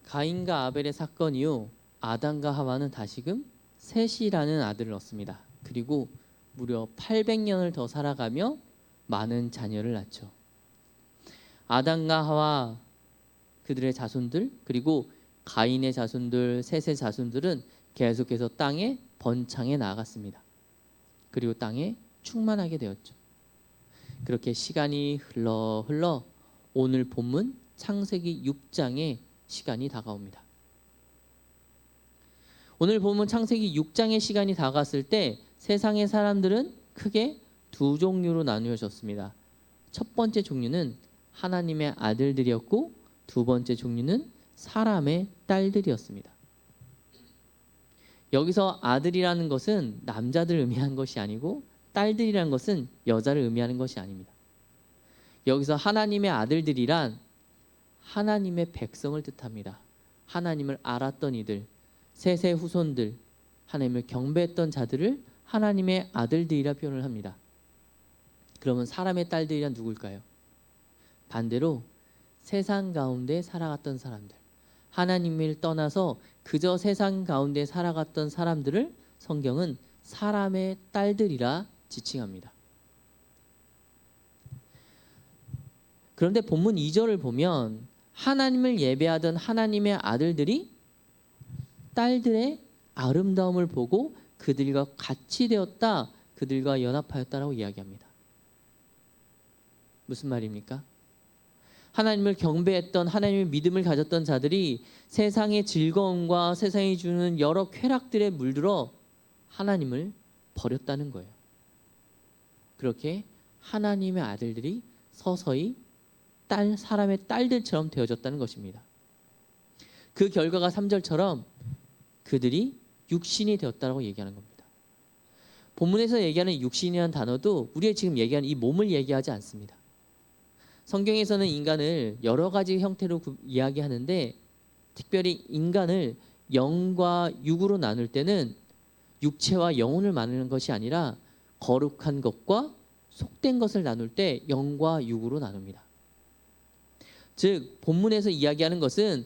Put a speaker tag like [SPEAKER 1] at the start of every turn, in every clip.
[SPEAKER 1] 가인과 아벨의 사건 이후 아담과 하와는 다시금 셋이라는 아들을 얻습니다. 그리고 무려 800년을 더 살아가며 많은 자녀를 낳죠. 아담과 하와, 그들의 자손들, 그리고 가인의 자손들, 셋의 자손들은 계속해서 땅에 번창해 나아갔습니다. 그리고 땅에 충만하게 되었죠. 그렇게 시간이 흘러 오늘 본문 창세기 6장의 시간이 다가옵니다. 오늘 본문 창세기 6장의 시간이 다가왔을 때 세상의 사람들은 크게 두 종류로 나누어졌습니다. 첫 번째 종류는 하나님의 아들들이었고 두 번째 종류는 사람의 딸들이었습니다. 여기서 아들이라는 것은 남자들을 의미하는 것이 아니고 딸들이라는 것은 여자를 의미하는 것이 아닙니다. 여기서 하나님의 아들들이란 하나님의 백성을 뜻합니다. 하나님을 알았던 이들, 셋의 후손들, 하나님을 경배했던 자들을 하나님의 아들들이라 표현을 합니다. 그러면 사람의 딸들이란 누굴까요? 반대로 세상 가운데 살아갔던 사람들, 하나님을 떠나서 그저 세상 가운데 살아갔던 사람들을 성경은 사람의 딸들이라 지칭합니다. 그런데 본문 2절을 보면 하나님을 예배하던 하나님의 아들들이 딸들의 아름다움을 보고 그들과 같이 되었다, 그들과 연합하였다라고 이야기합니다. 무슨 말입니까? 하나님을 경배했던, 하나님의 믿음을 가졌던 자들이 세상의 즐거움과 세상이 주는 여러 쾌락들에 물들어 하나님을 버렸다는 거예요. 그렇게 하나님의 아들들이 서서히 사람의 딸들처럼 되어졌다는 것입니다. 그 결과가 3절처럼 그들이 육신이 되었다고 얘기하는 겁니다. 본문에서 얘기하는 육신이라는 단어도 우리가 지금 얘기하는 이 몸을 얘기하지 않습니다. 성경에서는 인간을 여러 가지 형태로 이야기하는데 특별히 인간을 영과 육으로 나눌 때는 육체와 영혼을 나누는 것이 아니라 거룩한 것과 속된 것을 나눌 때 영과 육으로 나눕니다. 즉 본문에서 이야기하는 것은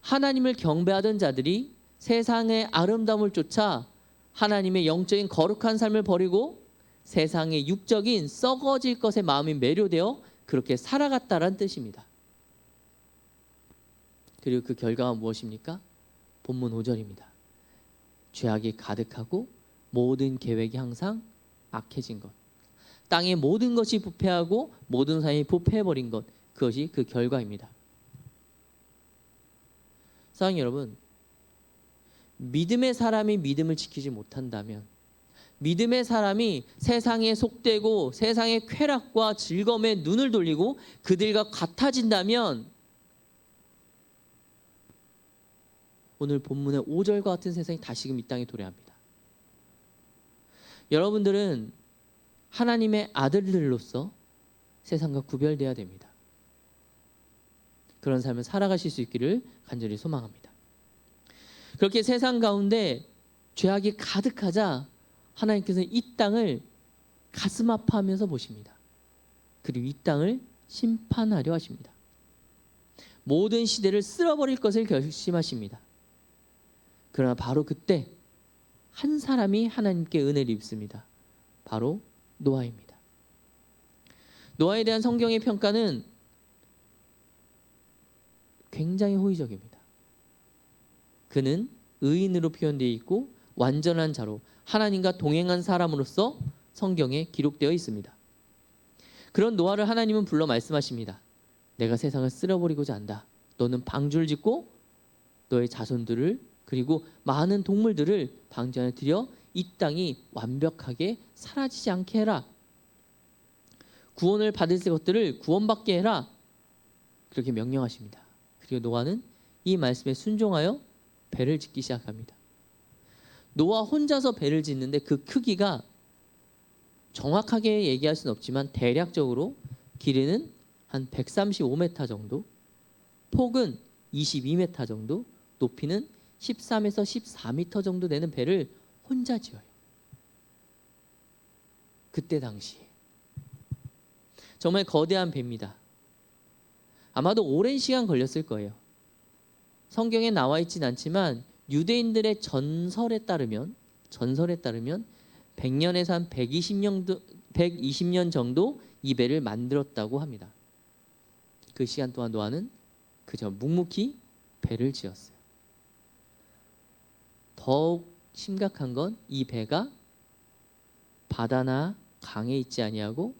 [SPEAKER 1] 하나님을 경배하던 자들이 세상의 아름다움을 쫓아 하나님의 영적인 거룩한 삶을 버리고 세상의 육적인 썩어질 것에 마음이 매료되어 그렇게 살아갔다라는 뜻입니다. 그리고 그 결과가 무엇입니까? 본문 5절입니다. 죄악이 가득하고 모든 계획이 항상 악해진 것, 땅의 모든 것이 부패하고 모든 사람이 부패해버린 것, 그것이 그 결과입니다. 사랑하는 여러분, 믿음의 사람이 믿음을 지키지 못한다면, 믿음의 사람이 세상에 속되고 세상의 쾌락과 즐거움에 눈을 돌리고 그들과 같아진다면 오늘 본문의 5절과 같은 세상이 다시금 이 땅에 도래합니다. 여러분들은 하나님의 아들들로서 세상과 구별되어야 됩니다. 그런 삶을 살아가실 수 있기를 간절히 소망합니다. 그렇게 세상 가운데 죄악이 가득하자 하나님께서는 이 땅을 가슴 아파하면서 보십니다. 그리고 이 땅을 심판하려 하십니다. 모든 시대를 쓸어버릴 것을 결심하십니다. 그러나 바로 그때 한 사람이 하나님께 은혜를 입습니다. 바로 노아입니다. 노아에 대한 성경의 평가는 굉장히 호의적입니다. 그는 의인으로 표현되어 있고 완전한 자로 하나님과 동행한 사람으로서 성경에 기록되어 있습니다. 그런 노아를 하나님은 불러 말씀하십니다. 내가 세상을 쓸어버리고자 한다. 너는 방주를 짓고 너의 자손들을 그리고 많은 동물들을 방주 안에 들여 이 땅이 완벽하게 사라지지 않게 해라. 구원을 받을 것들을 구원받게 해라. 그렇게 명령하십니다. 그리고 노아는 이 말씀에 순종하여 배를 짓기 시작합니다. 노아 혼자서 배를 짓는데 그 크기가 정확하게 얘기할 수는 없지만 대략적으로 길이는 한 135m 정도, 폭은 22m 정도, 높이는 13에서 14m 정도 되는 배를 혼자 지어요. 그때 당시에 정말 거대한 배입니다. 아마도 오랜 시간 걸렸을 거예요. 성경에 나와 있진 않지만 유대인들의 전설에 따르면 100년에서 한 120년 정도 이 배를 만들었다고 합니다. 그 시간 동안 노아는 그저 묵묵히 배를 지었어요. 더욱 심각한 건 이 배가 바다나 강에 있지 아니하고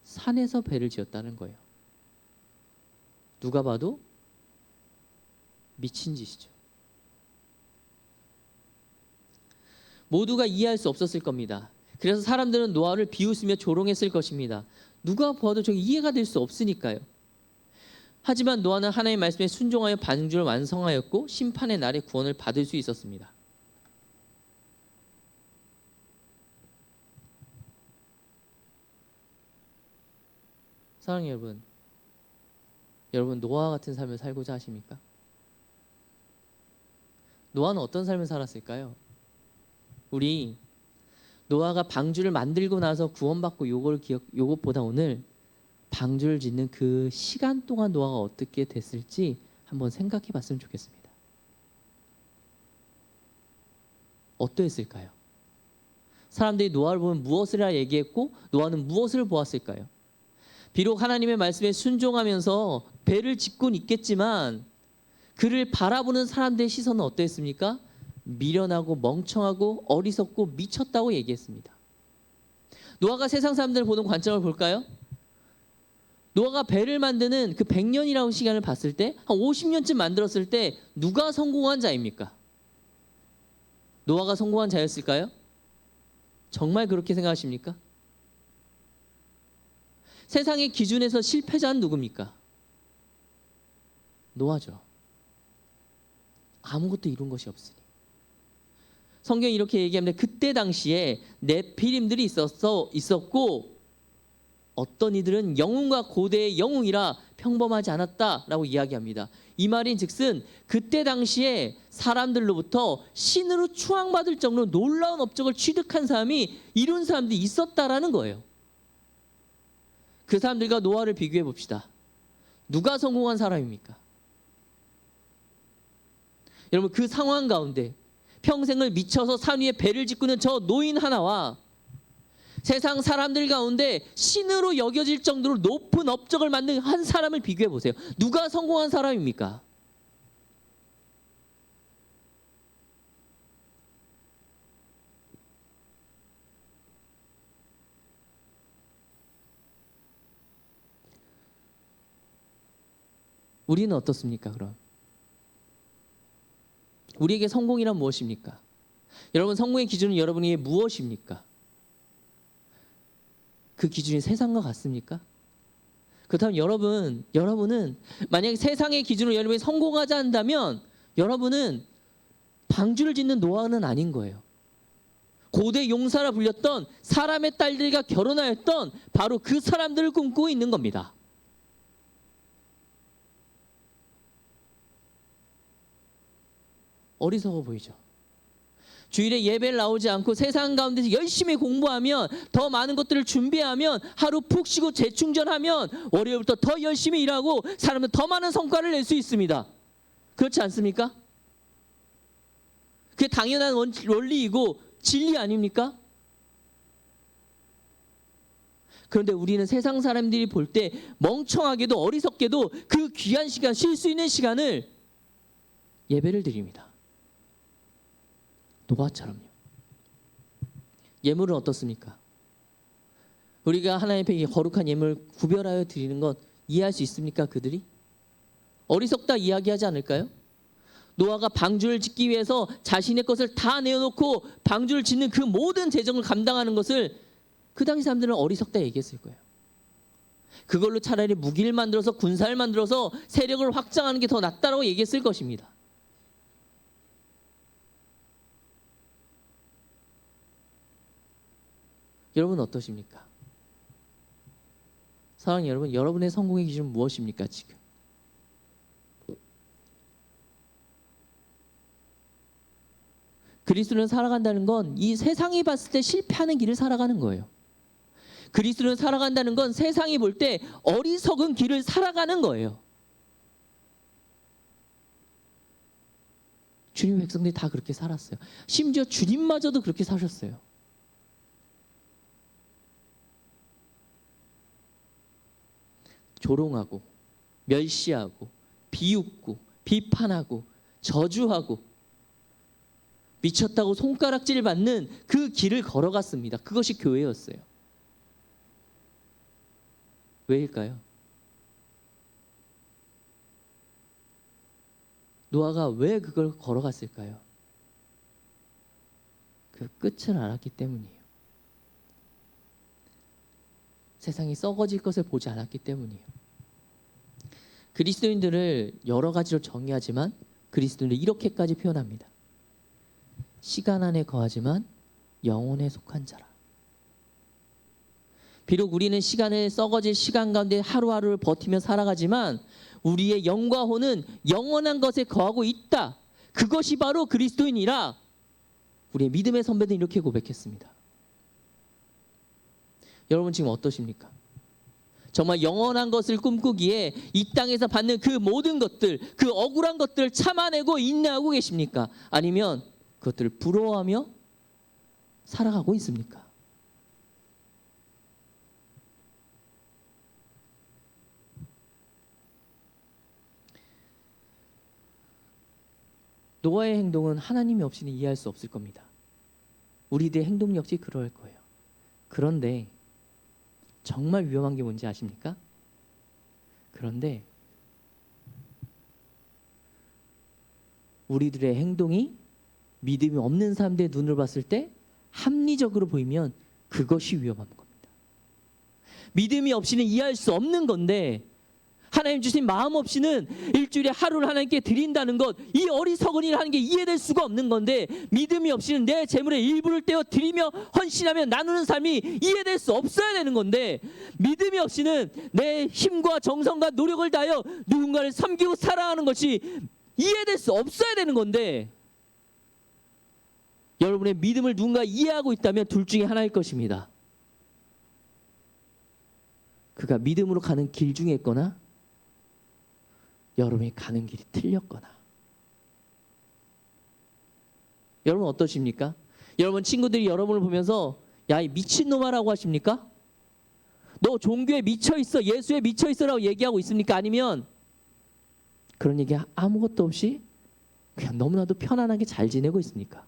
[SPEAKER 1] 산에서 배를 지었다는 거예요. 누가 봐도 미친 짓이죠. 모두가 이해할 수 없었을 겁니다. 그래서 사람들은 노아를 비웃으며 조롱했을 것입니다. 누가 봐도 저게 이해가 될 수 없으니까요. 하지만 노아는 하나님의 말씀에 순종하여 방주를 완성하였고 심판의 날에 구원을 받을 수 있었습니다. 사랑하는 여러분 노아와 같은 삶을 살고자 하십니까? 노아는 어떤 삶을 살았을까요? 우리 노아가 방주를 만들고 나서 구원받고 요것보다 오늘 방주를 짓는 그 시간 동안 노아가 어떻게 됐을지 한번 생각해 봤으면 좋겠습니다. 어떠했을까요? 사람들이 노아를 보면 무엇이라 얘기했고 노아는 무엇을 보았을까요? 비록 하나님의 말씀에 순종하면서 배를 짓곤 있겠지만 그를 바라보는 사람들의 시선은 어떠했습니까? 미련하고 멍청하고 어리석고 미쳤다고 얘기했습니다. 노아가 세상 사람들을 보는 관점을 볼까요? 노아가 배를 만드는 그 100년이라는 시간을 봤을 때 한 50년쯤 만들었을 때 누가 성공한 자입니까? 노아가 성공한 자였을까요? 정말 그렇게 생각하십니까? 세상의 기준에서 실패자는 누굽니까? 노아죠. 아무것도 이룬 것이 없으니. 성경이 이렇게 얘기합니다. 그때 당시에 네피림들이 있었고 어떤 이들은 영웅과 고대의 영웅이라 평범하지 않았다라고 이야기합니다. 이 말인즉슨 그때 당시에 사람들로부터 신으로 추앙받을 정도로 놀라운 업적을 취득한 사람이 이룬 사람들이 있었다라는 거예요. 그 사람들과 노아를 비교해 봅시다. 누가 성공한 사람입니까? 여러분 그 상황 가운데 평생을 미쳐서 산 위에 배를 짓고 있는 저 노인 하나와 세상 사람들 가운데 신으로 여겨질 정도로 높은 업적을 만든 한 사람을 비교해 보세요. 누가 성공한 사람입니까? 우리는 어떻습니까? 그럼 우리에게 성공이란 무엇입니까? 여러분 성공의 기준은 여러분에게 무엇입니까? 그 기준이 세상과 같습니까? 그렇다면 여러분은 만약에 세상의 기준으로 여러분이 성공하자 한다면 여러분은 방주를 짓는 노아는 아닌 거예요. 고대 용사라 불렸던 사람의 딸들과 결혼하였던 바로 그 사람들을 꿈꾸고 있는 겁니다. 어리석어 보이죠? 주일에 예배를 나오지 않고 세상 가운데서 열심히 공부하면 더 많은 것들을 준비하면 하루 푹 쉬고 재충전하면 월요일부터 더 열심히 일하고 사람은 더 많은 성과를 낼 수 있습니다. 그렇지 않습니까? 그게 당연한 원리이고 진리 아닙니까? 그런데 우리는 세상 사람들이 볼 때 멍청하게도 어리석게도 그 귀한 시간, 쉴 수 있는 시간을 예배를 드립니다. 노아처럼요. 예물은 어떻습니까? 우리가 하나님 앞에 거룩한 예물을 구별하여 드리는 것 이해할 수 있습니까? 그들이? 어리석다 이야기하지 않을까요? 노아가 방주를 짓기 위해서 자신의 것을 다 내어놓고 방주를 짓는 그 모든 재정을 감당하는 것을 그 당시 사람들은 어리석다 얘기했을 거예요. 그걸로 차라리 무기를 만들어서 군사를 만들어서 세력을 확장하는 게 더 낫다라고 얘기했을 것입니다. 여러분 어떠십니까? 사랑하는 여러분, 여러분의 성공의 기준은 무엇입니까 지금? 그리스도를 살아간다는 건 이 세상이 봤을 때 실패하는 길을 살아가는 거예요. 그리스도를 살아간다는 건 세상이 볼 때 어리석은 길을 살아가는 거예요. 주님의 백성들이 다 그렇게 살았어요. 심지어 주님마저도 그렇게 사셨어요. 조롱하고 멸시하고 비웃고 비판하고 저주하고 미쳤다고 손가락질 받는 그 길을 걸어갔습니다. 그것이 교회였어요. 왜일까요? 노아가 왜 그걸 걸어갔을까요? 그 끝을 알았기 때문이에요. 세상이 썩어질 것을 보지 않았기 때문이에요. 그리스도인들을 여러 가지로 정의하지만 그리스도인을 이렇게까지 표현합니다. 시간 안에 거하지만 영혼에 속한 자라. 비록 우리는 시간을 썩어질 시간 가운데 하루하루를 버티며 살아가지만 우리의 영과 혼은 영원한 것에 거하고 있다. 그것이 바로 그리스도인이라 우리의 믿음의 선배들은 이렇게 고백했습니다. 여러분 지금 어떠십니까? 정말 영원한 것을 꿈꾸기에 이 땅에서 받는 그 모든 것들, 그 억울한 것들을 참아내고 인내하고 계십니까? 아니면 그것들을 부러워하며 살아가고 있습니까? 노아의 행동은 하나님이 없이는 이해할 수 없을 겁니다. 우리들의 행동 역시 그럴 거예요. 그런데 정말 위험한 게 뭔지 아십니까? 그런데 우리들의 행동이 믿음이 없는 사람들의 눈으로 봤을 때 합리적으로 보이면 그것이 위험한 겁니다. 믿음이 없이는 이해할 수 없는 건데 하나님 주신 마음 없이는 일주일에 하루를 하나님께 드린다는 것, 이 어리석은 일을 하는 게 이해될 수가 없는 건데 믿음이 없이는 내 재물의 일부를 떼어 드리며 헌신하며 나누는 삶이 이해될 수 없어야 되는 건데 믿음이 없이는 내 힘과 정성과 노력을 다하여 누군가를 섬기고 사랑하는 것이 이해될 수 없어야 되는 건데 여러분의 믿음을 누군가 이해하고 있다면 둘 중에 하나일 것입니다. 그가 믿음으로 가는 길 중에 있거나 여러분이 가는 길이 틀렸거나. 여러분 어떠십니까? 여러분 친구들이 여러분을 보면서 야, 이 미친놈아라고 하십니까? 너 종교에 미쳐있어, 예수에 미쳐있어라고 얘기하고 있습니까? 아니면 그런 얘기 아무것도 없이 그냥 너무나도 편안하게 잘 지내고 있습니까?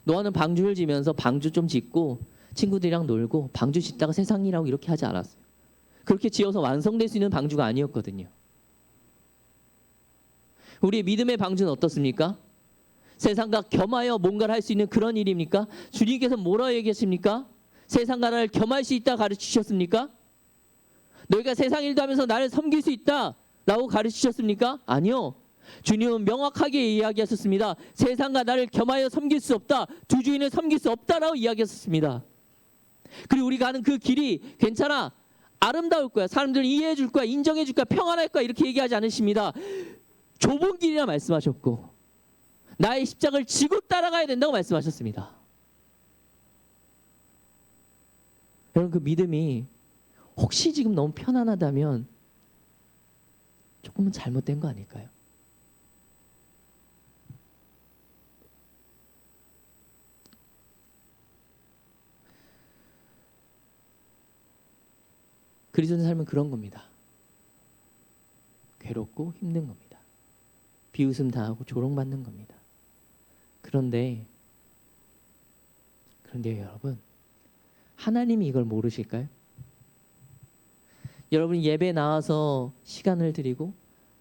[SPEAKER 1] 노아는 방주를 지면서 방주 좀 짓고 친구들이랑 놀고 방주 짓다가 세상 일하고 이렇게 하지 않았어요. 그렇게 지어서 완성될 수 있는 방주가 아니었거든요. 우리의 믿음의 방주는 어떻습니까? 세상과 겸하여 뭔가를 할 수 있는 그런 일입니까? 주님께서 뭐라고 얘기했습니까? 세상과 나를 겸할 수 있다 가르치셨습니까? 너희가 세상 일도 하면서 나를 섬길 수 있다 라고 가르치셨습니까? 아니요. 주님은 명확하게 이야기하셨습니다. 세상과 나를 겸하여 섬길 수 없다. 두 주인을 섬길 수 없다라고 이야기하셨습니다. 그리고 우리가 가는 그 길이 괜찮아, 아름다울 거야, 사람들은 이해해 줄 거야, 인정해 줄 거야, 평안할 거야 이렇게 얘기하지 않으십니다. 좁은 길이라 말씀하셨고 나의 십자가를 지고 따라가야 된다고 말씀하셨습니다. 여러분 그 믿음이 혹시 지금 너무 편안하다면 조금은 잘못된 거 아닐까요? 그리스도인의 삶은 그런 겁니다. 괴롭고 힘든 겁니다. 비웃음 당하고 조롱받는 겁니다. 그런데 여러분, 하나님이 이걸 모르실까요? 여러분이 예배 나와서 시간을 드리고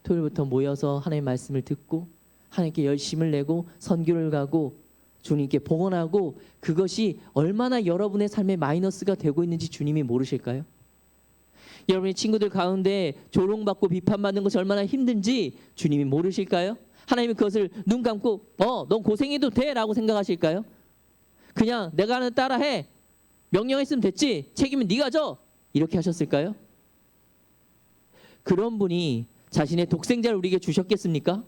[SPEAKER 1] 토요일부터 모여서 하나님의 말씀을 듣고 하나님께 열심을 내고 선교를 가고 주님께 봉헌하고 그것이 얼마나 여러분의 삶에 마이너스가 되고 있는지 주님이 모르실까요? 여러분의 친구들 가운데 조롱받고 비판받는 것이 얼마나 힘든지 주님이 모르실까요? 하나님이 그것을 눈 감고 넌 고생해도 돼 라고 생각하실까요? 그냥 내가 하는 따라해, 명령했으면 됐지, 책임은 네가 져 이렇게 하셨을까요? 그런 분이 자신의 독생자를 우리에게 주셨겠습니까?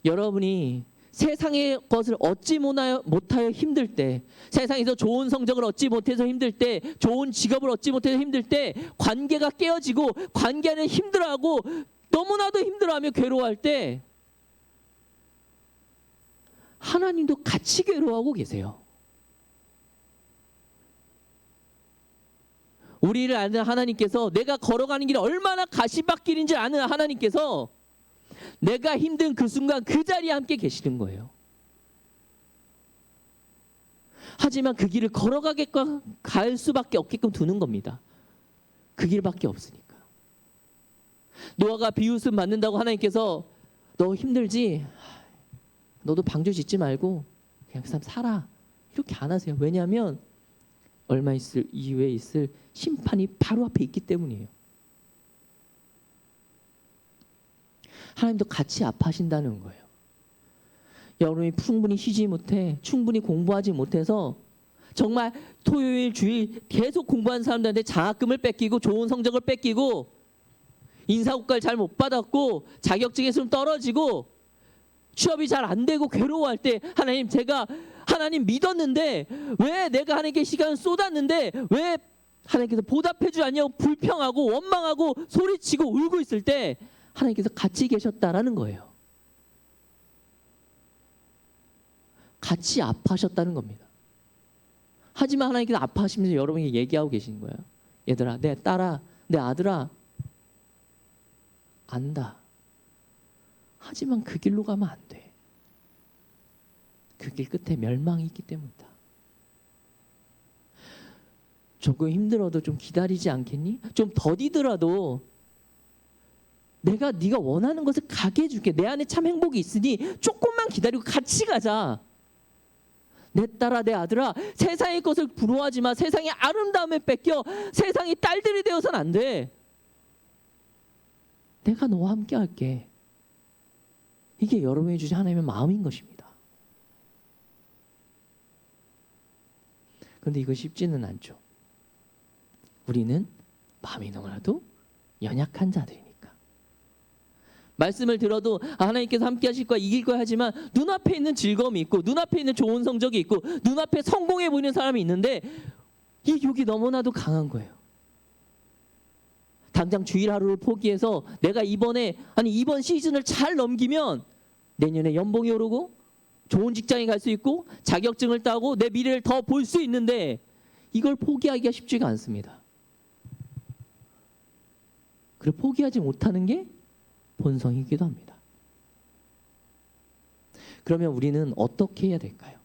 [SPEAKER 1] 여러분이 세상의 것을 얻지 못하여 힘들 때, 세상에서 좋은 성적을 얻지 못해서 힘들 때, 좋은 직업을 얻지 못해서 힘들 때, 관계가 깨어지고 관계 안에 힘들어하고 너무나도 힘들어하며 괴로워할 때 하나님도 같이 괴로워하고 계세요. 우리를 아는 하나님께서, 내가 걸어가는 길이 얼마나 가시밭길인지 아는 하나님께서 내가 힘든 그 순간 그 자리에 함께 계시는 거예요. 하지만 그 길을 걸어가게끔 갈 수밖에 없게끔 두는 겁니다. 그 길밖에 없으니까. 노아가 비웃음 받는다고 하나님께서 너 힘들지? 너도 방주 짓지 말고 그냥 그 사람 살아. 이렇게 안 하세요. 왜냐하면 얼마 이후에 있을 심판이 바로 앞에 있기 때문이에요. 하나님도 같이 아파하신다는 거예요. 여러분이 충분히 쉬지 못해, 충분히 공부하지 못해서 정말 토요일, 주일 계속 공부한 사람들한테 장학금을 뺏기고 좋은 성적을 뺏기고 인사고과를 잘 못 받았고 자격증에서 좀 떨어지고 취업이 잘 안 되고 괴로워할 때 하나님, 제가 하나님 믿었는데 왜 내가 하나님께 시간을 쏟았는데 왜 하나님께서 보답해 주지 않냐고 불평하고 원망하고 소리치고 울고 있을 때 하나님께서 같이 계셨다라는 거예요. 같이 아파하셨다는 겁니다. 하지만 하나님께서 아파하시면서 여러분에게 얘기하고 계신 거예요. 얘들아, 내 딸아, 내 아들아, 안다. 하지만 그 길로 가면 안 돼. 그 길 끝에 멸망이 있기 때문이다. 조금 힘들어도 좀 기다리지 않겠니? 좀 더디더라도 내가 네가 원하는 것을 가게 해줄게. 내 안에 참 행복이 있으니 조금만 기다리고 같이 가자. 내 딸아, 내 아들아, 세상의 것을 부러워하지 마. 세상의 아름다움에 뺏겨 세상의 딸들이 되어서는 안 돼. 내가 너와 함께 할게. 이게 여러분이 주신 하나님의 마음인 것입니다. 그런데 이거 쉽지는 않죠. 우리는 마음이 너무나도 연약한 자들이니까. 말씀을 들어도 하나님께서 함께 하실 거야, 이길 거야 하지만 눈앞에 있는 즐거움이 있고 눈앞에 있는 좋은 성적이 있고 눈앞에 성공해 보이는 사람이 있는데 이 욕이 너무나도 강한 거예요. 당장 주일 하루를 포기해서 내가 이번 시즌을 잘 넘기면 내년에 연봉이 오르고 좋은 직장에 갈 수 있고 자격증을 따고 내 미래를 더 볼 수 있는데 이걸 포기하기가 쉽지가 않습니다. 그리고 포기하지 못하는 게 본성이기도 합니다. 그러면 우리는 어떻게 해야 될까요?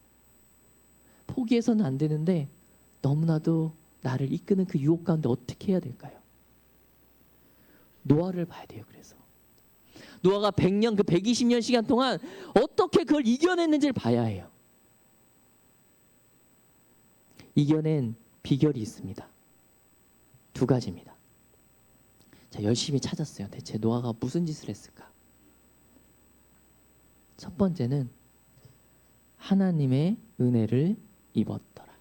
[SPEAKER 1] 포기해서는 안 되는데 너무나도 나를 이끄는 그 유혹 가운데 어떻게 해야 될까요? 노아를 봐야 돼요. 그래서 노아가 100년, 그 120년 시간 동안 어떻게 그걸 이겨냈는지를 봐야 해요. 이겨낸 비결이 있습니다. 두 가지입니다. 자, 열심히 찾았어요. 대체 노아가 무슨 짓을 했을까? 첫 번째는 하나님의 은혜를 입었더라.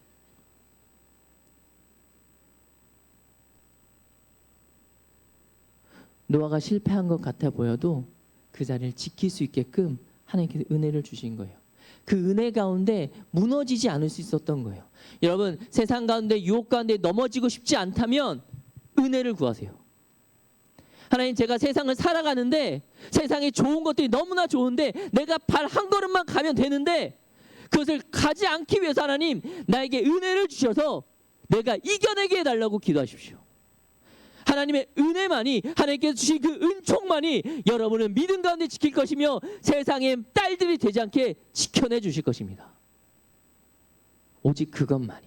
[SPEAKER 1] 노아가 실패한 것 같아 보여도 그 자리를 지킬 수 있게끔 하나님께서 은혜를 주신 거예요. 그 은혜 가운데 무너지지 않을 수 있었던 거예요. 여러분, 세상 가운데 유혹 가운데 넘어지고 싶지 않다면 은혜를 구하세요. 하나님, 제가 세상을 살아가는데 세상에 좋은 것들이 너무나 좋은데 내가 발 한 걸음만 가면 되는데 그것을 가지 않기 위해서 하나님 나에게 은혜를 주셔서 내가 이겨내게 해달라고 기도하십시오. 하나님의 은혜만이, 하나님께서 주신 그 은총만이 여러분을 믿음 가운데 지킬 것이며 세상의 딸들이 되지 않게 지켜내 주실 것입니다. 오직 그것만이.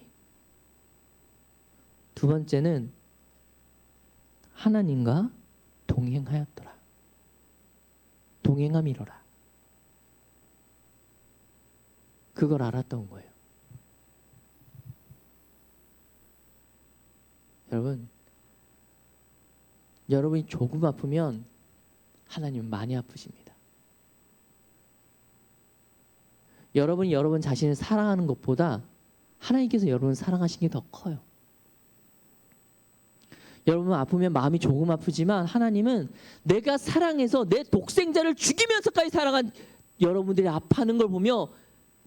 [SPEAKER 1] 두 번째는 하나님과 동행하였더라. 동행함이로라. 그걸 알았던 거예요. 여러분이 조금 아프면 하나님은 많이 아프십니다. 여러분이 여러분 자신을 사랑하는 것보다 하나님께서 여러분을 사랑하시는 게 더 커요. 여러분 아프면 마음이 조금 아프지만 하나님은 내가 사랑해서 내 독생자를 죽이면서까지 사랑한 여러분들이 아파하는 걸 보며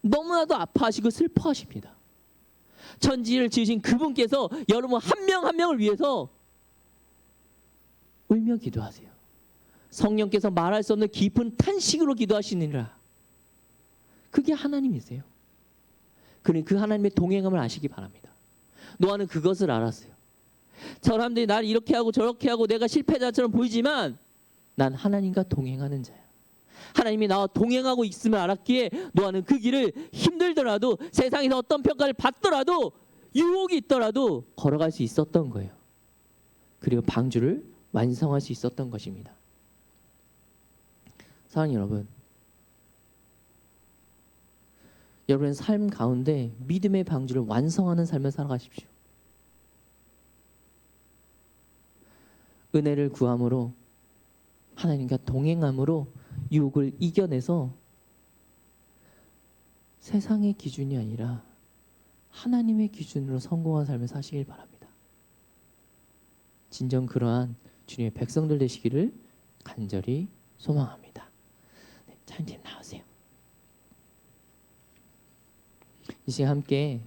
[SPEAKER 1] 너무나도 아파하시고 슬퍼하십니다. 천지를 지으신 그분께서 여러분 한 명 한 명을 위해서 울며 기도하세요. 성령께서 말할 수 없는 깊은 탄식으로 기도하시느니라. 그게 하나님이세요. 그 하나님의 동행함을 아시기 바랍니다. 노아는 그것을 알았어요. 사람들이 나를 이렇게 하고 저렇게 하고 내가 실패자처럼 보이지만 난 하나님과 동행하는 자야. 하나님이 나와 동행하고 있음을 알았기에 노아는 그 길을 힘들더라도 세상에서 어떤 평가를 받더라도 유혹이 있더라도 걸어갈 수 있었던 거예요. 그리고 방주를 완성할 수 있었던 것입니다. 사랑하는 여러분, 여러분의 삶 가운데 믿음의 방주를 완성하는 삶을 살아가십시오. 은혜를 구함으로 하나님과 동행함으로 유혹을 이겨내서 세상의 기준이 아니라 하나님의 기준으로 성공한 삶을 사시길 바랍니다. 진정 그러한 주님의 백성들 되시기를 간절히 소망합니다. 네, 찬양팀 나오세요. 이 시간 함께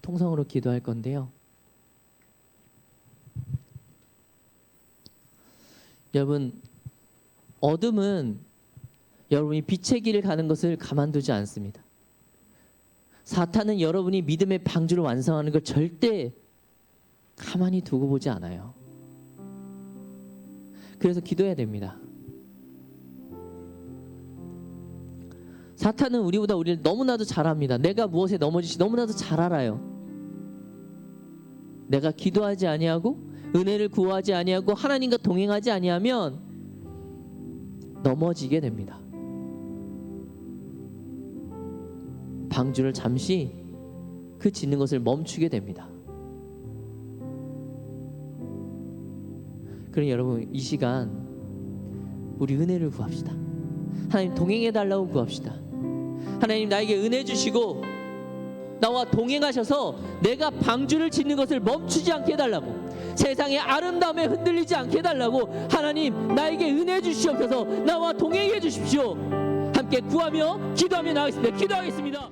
[SPEAKER 1] 통성으로 기도할 건데요. 여러분, 어둠은 여러분이 빛의 길을 가는 것을 가만두지 않습니다. 사탄은 여러분이 믿음의 방주를 완성하는 걸 절대 가만히 두고 보지 않아요. 그래서 기도해야 됩니다. 사탄은 우리보다 우리를 너무나도 잘 압니다. 내가 무엇에 넘어질지 너무나도 잘 알아요. 내가 기도하지 아니하고 은혜를 구하지 아니하고 하나님과 동행하지 아니하면 넘어지게 됩니다. 방주를 잠시 그 짓는 것을 멈추게 됩니다. 그럼 여러분, 이 시간 우리 은혜를 구합시다. 하나님 동행해 달라고 구합시다. 하나님 나에게 은혜 주시고 나와 동행하셔서 내가 방주를 짓는 것을 멈추지 않게 해달라고, 세상의 아름다움에 흔들리지 않게 해달라고 하나님 나에게 은혜 주시옵소서. 나와 동행해 주십시오. 함께 구하며 기도하며 나가겠습니다. 기도하겠습니다.